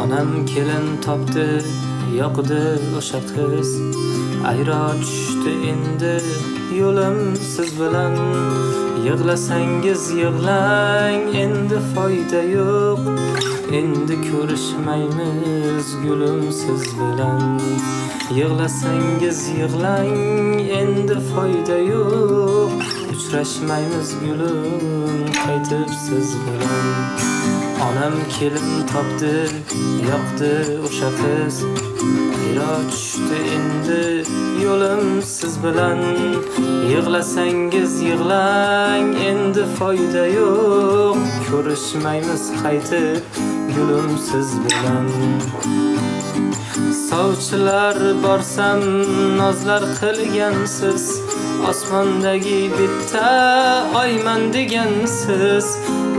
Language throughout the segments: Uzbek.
Onam kelin topdi, yoqdi o'sha qiz. Ayro tushdi endi yo'lim siz bilan. Yig'lasangiz yig'lang, endi foyda yo'q. Endi ko'rishmaymiz gulim siz bilan. Yig'lasangiz yig'lang, endi foyda yo'q. Uchrashmaymiz gulim qaytib siz bilan. Onam kelin topdi, yoqdi o'sha qiz. Ayro tushdi endi yo'lim siz bilan. Yig'lasangiz yig'lang, endi foyda yo'q. Ko'rishmaymiz qaytib gulim siz bilan. Sovchilar borsam nozlar qilgansiz. Osmondagi bitta oyman degansiz.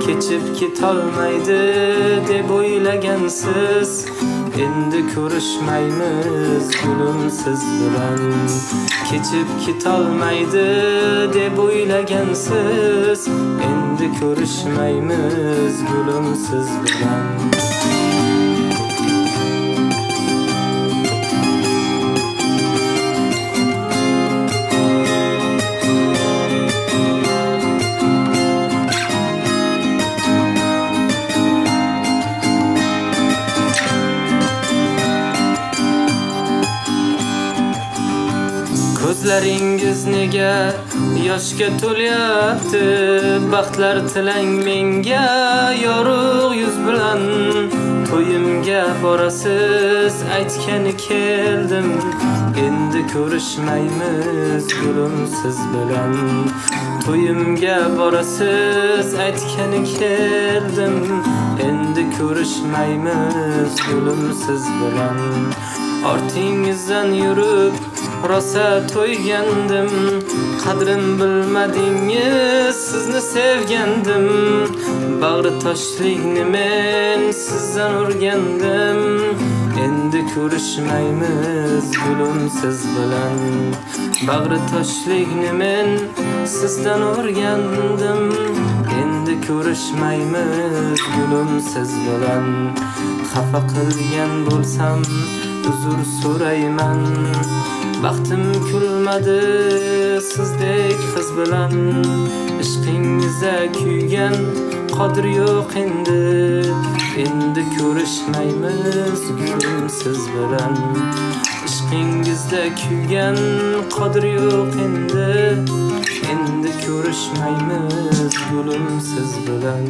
Kechib ketolmaydi deb o'ylagansiz. Endi ko'rishmaymiz gulim siz bilan. Kechib ketolmaydi deb o'ylagansiz. Endi ko'rishmaymiz gulim siz bilan. Ko'zlaringiz nega yoshga to'lyapti? Baxtlar tilang menga yorug' yuz bilan. To'yimga borasiz aytgani keldim. Endi ko'rishmaymiz gulim siz bilan. To'yimga borasiz aytgani keldim. Endi ko'rishmaymiz gulim siz bilan. Ortingizdan yurib rosa to'ygandim. Qadrin bilmadingiz, sizni sevgandim. Bag'ri toshlikni men sizdan o'rgandim. Endi ko'rishmaymiz gulim siz bilan. Bag'ri toshlikni men sizdan o'rgandim. Endi ko'rishmaymiz gulim siz bilan. Xafa qilgan bo'lsam uzr so'rayman. Baxtim kulmadi sizdek qiz bilan. Ishqingizda kuygan qodir yo'q endi. Endi ko'rishmaymiz gulim siz bilan. Ishqingizda kuygan qodir yo'q endi. Endi ko'rishmaymiz gulim siz bilan.